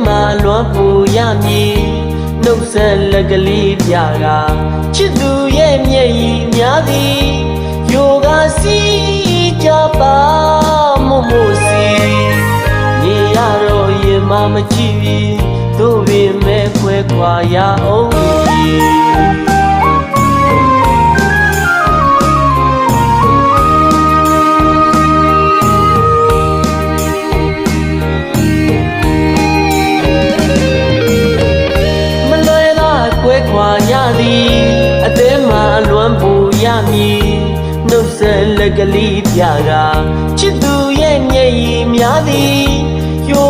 မှာလွမ်းပူရမည်နှုတ်ဆက်လက်ကလေးပြတာချစ်သူရဲ့မျက်ရည်များသည်ယောဂစီကြပါမို့မို့စီနေရတော့ရင်မမကြည့်ပြီးတို့ပင်မဲ့ခွဲခွာရအောင်ရသည်အသေးမှလွမ်းပူရမည်နှုတ်ဆက်လက်ကလေးပြတာချစ်သူရဲ့မျက်ရည်များသည်